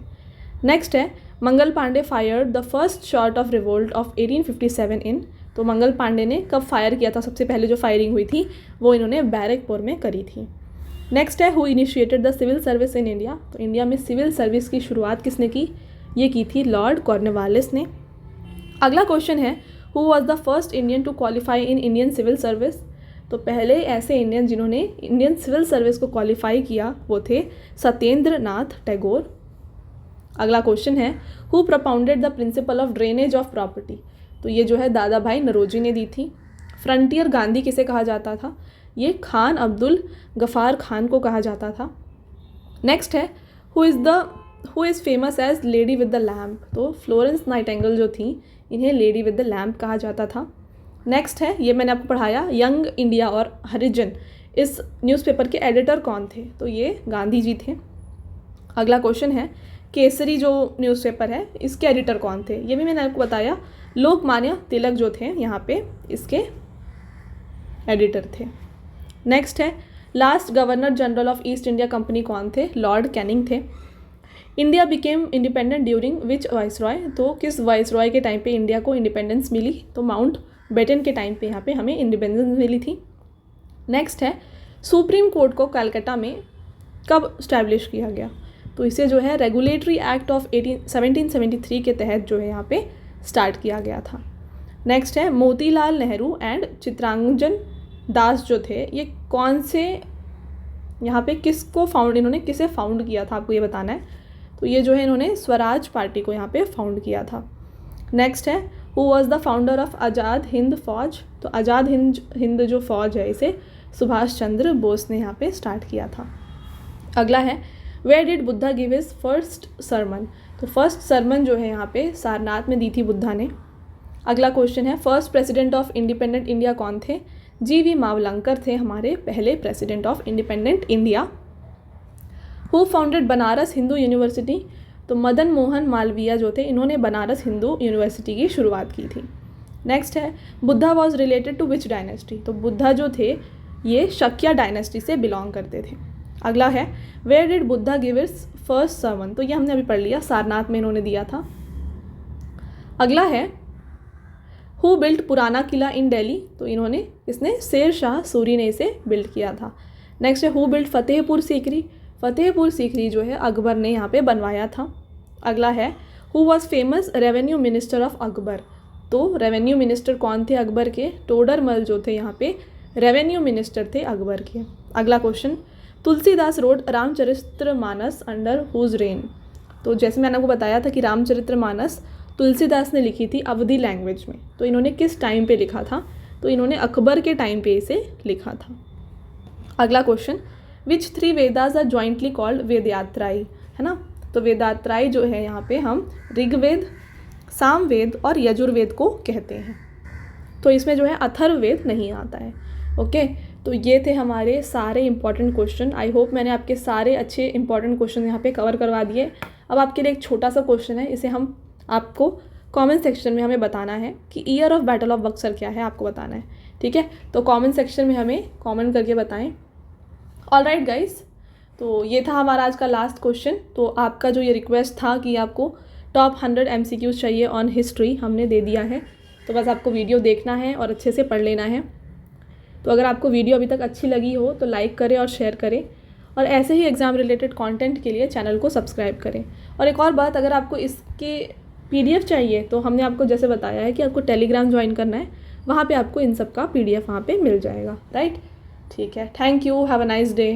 नेक्स्ट है Mangal Pandey fired the first shot of revolt of 1857 in. तो मंगल पांडे ने कब फायर किया था, सबसे पहले जो फायरिंग हुई थी वो इन्होंने बैरकपुर में करी थी। नेक्स्ट है who initiated the civil service in India. तो इंडिया में सिविल सर्विस की शुरुआत किसने की, ये की थी लॉर्ड कॉर्नवालिस ने। अगला क्वेश्चन है who was the first Indian to qualify in Indian civil service. तो पहले ऐसे इंडियन जिन्होंने इंडियन सिविल सर्विस को क्वालिफाई किया वो थे सत्येंद्र नाथ टैगोर। अगला क्वेश्चन है who propounded the principle of drainage of property. तो ये जो है दादा भाई नरोजी ने दी थी। फ्रंटियर गांधी किसे कहा जाता था, ये खान अब्दुल गफ़ार खान को कहा जाता था। नेक्स्ट है who is famous as lady with the lamp. तो फ्लोरेंस नाइटिंगेल जो थी इन्हें लेडी विद द लैम्प कहा जाता था। नेक्स्ट है, ये मैंने आपको पढ़ाया, यंग इंडिया और हरिजन इस न्यूज़पेपर के एडिटर कौन थे, तो ये गांधी जी थे। अगला क्वेश्चन है केसरी जो न्यूज़पेपर है इसके एडिटर कौन थे, ये भी मैंने आपको बताया, लोकमान्य तिलक जो थे यहाँ पे इसके एडिटर थे। नेक्स्ट है last governor general of east India company कौन थे, लॉर्ड कैनिंग थे। India became independent during which viceroy. तो किस वाइसरॉय के टाइम पे इंडिया को इंडिपेंडेंस मिली, तो माउंट बेटन के टाइम पे यहाँ पे हमें इंडिपेंडेंस मिली थी। नेक्स्ट है सुप्रीम कोर्ट को कलकत्ता में कब स्टैब्लिश किया गया, तो इसे जो है रेगुलेटरी एक्ट ऑफ 1773 के तहत जो है यहाँ पे स्टार्ट किया गया था। नेक्स्ट है मोतीलाल नेहरू एंड चित्रांगन दास जो थे ये कौन से यहाँ पे किसको फाउंड, इन्होंने किसे फाउंड किया था आपको ये बताना है। तो ये जो है इन्होंने स्वराज पार्टी को यहाँ पे फाउंड किया था। नेक्स्ट है who was the founder of Azad Hind Fauj. तो आज़ाद हिंद जो फौज है इसे सुभाष चंद्र बोस ने यहाँ पे स्टार्ट किया था। अगला है where did Buddha give his first sermon. तो फर्स्ट सरमन जो है यहाँ पे सारनाथ में दी थी बुद्धा ने। अगला क्वेश्चन है first president of independent India कौन थे, जी.वी. मावलंकर थे हमारे पहले president of independent India. Who founded Banaras Hindu university. तो मदन मोहन मालवीय जो थे इन्होंने बनारस हिंदू यूनिवर्सिटी की शुरुआत की थी। नेक्स्ट है Buddha was related to which dynasty. तो बुद्धा जो थे ये शक्या डायनेस्टी से बिलोंग करते थे। अगला है where did Buddha give his first sermon. तो ये हमने अभी पढ़ लिया, सारनाथ में इन्होंने दिया था। अगला है हु बिल्ट पुराना किला इन दिल्ली। तो इसने शेर शाह सूरी ने इसे बिल्ड किया था। नेक्स्ट है हु बिल्ट फतेहपुर सीकरी। फतेहपुर सीकरी जो है अकबर ने यहाँ पे बनवाया था। अगला है who was famous revenue minister of Akbar. तो रेवेन्यू मिनिस्टर कौन थे अकबर के? टोडरमल जो थे यहाँ पे रेवेन्यू मिनिस्टर थे अकबर के। अगला question, Tulsidas wrote Ramcharitmanas under whose reign. तो जैसे मैंने आपको बताया था कि रामचरितमानस तुलसीदास ने लिखी थी अवधी लैंग्वेज में, तो इन्होंने किस टाइम पे लिखा था? तो इन्होंने अकबर के टाइम पे इसे लिखा था। अगला question, which 3 Vedas are jointly called Vedatrayi, है ना। तो वेदात्राई जो है यहाँ पे हम ऋग्वेद, सामवेद और यजुर्वेद को कहते हैं। तो इसमें जो है अथर्ववेद नहीं आता है। ओके, तो ये थे हमारे सारे इंपॉर्टेंट क्वेश्चन। आई होप मैंने आपके सारे अच्छे इंपॉर्टेंट क्वेश्चन यहाँ पे कवर करवा दिए। अब आपके लिए एक छोटा सा क्वेश्चन है, इसे हम आपको कमेंट सेक्शन में हमें बताना है कि year of battle of Buxar क्या है, आपको बताना है। ठीक है, तो कमेंट सेक्शन में हमें कमेंट करके बताएं। ऑलराइट गाइस, तो ये था हमारा आज का लास्ट क्वेश्चन। तो आपका जो ये रिक्वेस्ट था कि आपको टॉप 100 MCQs चाहिए ऑन हिस्ट्री, हमने दे दिया है। तो बस आपको वीडियो देखना है और अच्छे से पढ़ लेना है। तो अगर आपको वीडियो अभी तक अच्छी लगी हो तो लाइक करें और शेयर करें, और ऐसे ही एग्ज़ाम रिलेटेड कंटेंट के लिए चैनल को सब्सक्राइब करें। और एक और बात, अगर आपको इसके PDF चाहिए तो हमने आपको जैसे बताया है कि आपको टेलीग्राम ज्वाइन करना है, वहाँ पे आपको इन सब का PDF वहाँ पे मिल जाएगा। राइट, ठीक है, thank you, have a nice day.